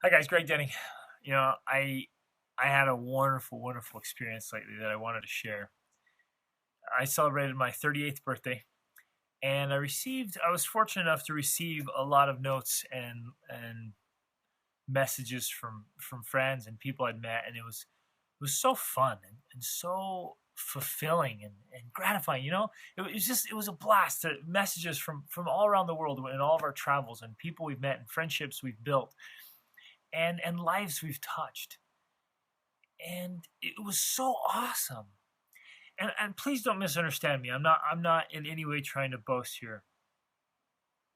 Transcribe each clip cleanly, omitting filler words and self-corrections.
Hi guys, Greg Denny. I had a wonderful experience lately that I wanted to share. I celebrated my 38th birthday, and I was fortunate enough to receive a lot of notes and messages from friends and people I'd met, and it was so fun and so fulfilling and gratifying. It was a blast. Messages from all around the world in all of our travels, and people we've met and friendships we've built, and lives we've touched. And it was so awesome. And please don't misunderstand me. I'm not in any way trying to boast here,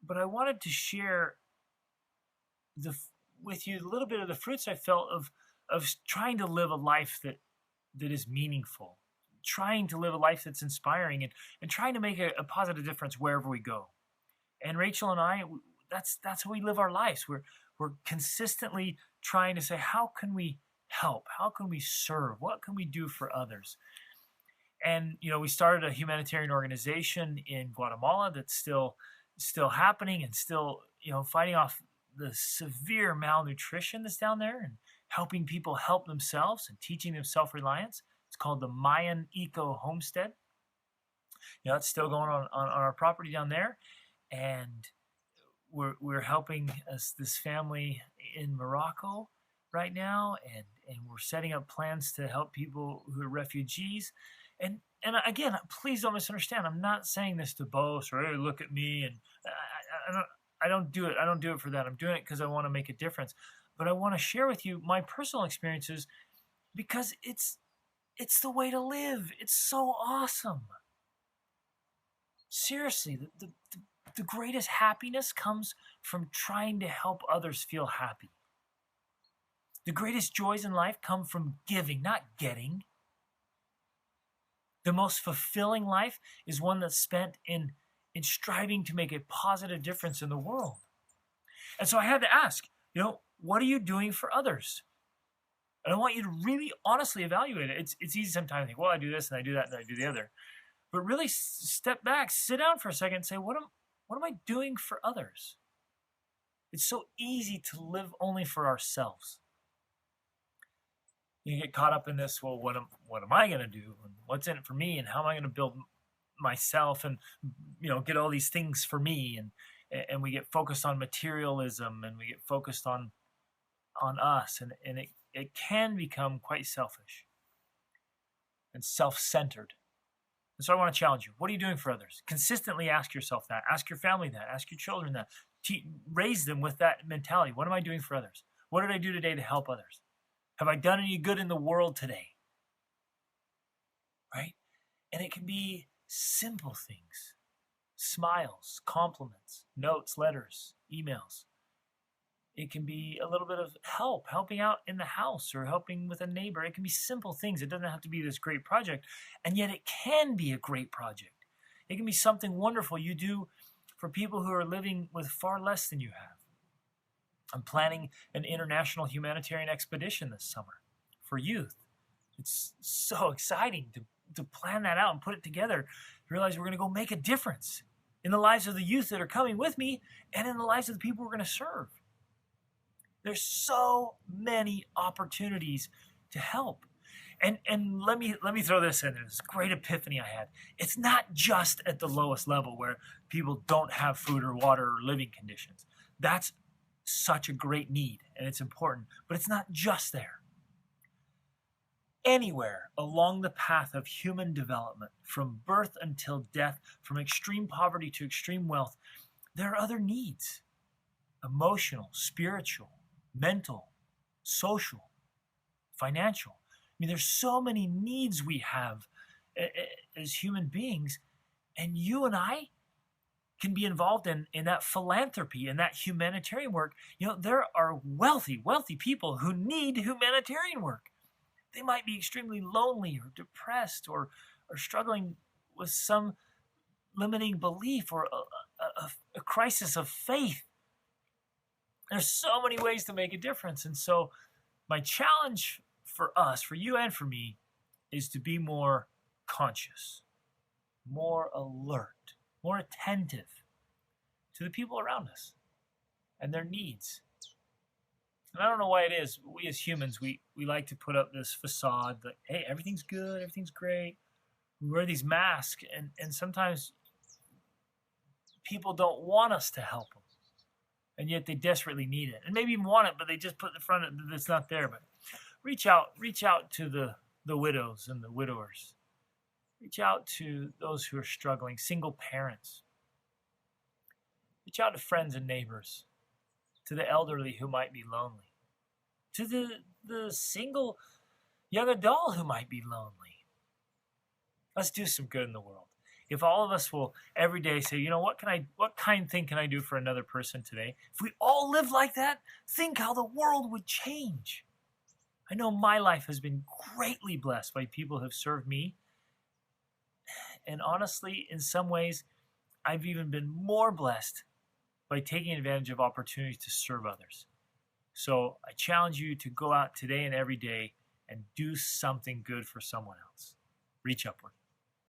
but I wanted to share the with you a little bit of the fruits I felt of trying to live a life that is meaningful, trying to live a life that's inspiring, and trying to make a positive difference wherever we go. And Rachel and I, that's how we live our lives. We're consistently trying to say, how can we help? How can we serve? What can we do for others? And we started a humanitarian organization in Guatemala that's still happening and still fighting off the severe malnutrition that's down there and helping people help themselves and teaching them self-reliance. It's called the Mayan Eco Homestead. It's still going on our property down there, and we're helping this family in Morocco right now, and we're setting up plans to help people who are refugees. And again, please don't misunderstand. I'm not saying this to boast or, hey, look at me. And I don't do it. I don't do it for that. I'm doing it because I want to make a difference. But I want to share with you my personal experiences because it's the way to live. It's so awesome. Seriously, the greatest happiness comes from trying to help others feel happy. The greatest joys in life come from giving, not getting. The most fulfilling life is one that's spent in striving to make a positive difference in the world. And so I had to ask, what are you doing for others? And I want you to really honestly evaluate it. It's easy sometimes to think, well, I do this and I do that and I do the other. But really step back, sit down for a second and say, what am I doing for others? It's so easy to live only for ourselves. You get caught up in this, well, what am I going to do? And what's in it for me? And how am I going to build myself and, get all these things for me? And we get focused on materialism, and we get focused on us. And it can become quite selfish and self-centered. And so I want to challenge you. What are you doing for others? Consistently ask yourself that. Ask your family that. Ask your children that. Raise them with that mentality. What am I doing for others? What did I do today to help others? Have I done any good in the world today? Right? And it can be simple things. Smiles, compliments, notes, letters, emails. It can be a little bit of helping out in the house or helping with a neighbor. It can be simple things. It doesn't have to be this great project. And yet it can be a great project. It can be something wonderful you do for people who are living with far less than you have. I'm planning an international humanitarian expedition this summer for youth. It's so exciting to plan that out and put it together. Realize we're going to go make a difference in the lives of the youth that are coming with me and in the lives of the people we're going to serve. There's so many opportunities to help. And let me throw this in. This great epiphany I had. It's not just at the lowest level where people don't have food or water or living conditions. That's such a great need, and it's important, but it's not just there. Anywhere along the path of human development, from birth until death, from extreme poverty to extreme wealth, there are other needs: emotional, spiritual, mental, social, financial. I mean, there's so many needs we have as human beings, and you and I can be involved in that philanthropy and that humanitarian work. There are wealthy people who need humanitarian work. They might be extremely lonely or depressed or struggling with some limiting belief or a crisis of faith. There's so many ways to make a difference. And so my challenge for us, for you and for me, is to be more conscious, more alert, more attentive to the people around us and their needs. And I don't know why it is. But we as humans, we like to put up this facade that, hey, everything's good, everything's great. We wear these masks, and sometimes people don't want us to help them, and yet they desperately need it, and maybe even want it, but they just put in front of it that's not there. But reach out to the widows and the widowers. Reach out to those who are struggling, single parents. Reach out to friends and neighbors, to the elderly who might be lonely, to the single young adult who might be lonely. Let's do some good in the world. If all of us will every day say, you know, what kind thing can I do for another person today? If we all live like that, think how the world would change. I know my life has been greatly blessed by people who have served me. And honestly, in some ways, I've even been more blessed by taking advantage of opportunities to serve others. So I challenge you to go out today and every day and do something good for someone else. Reach upward.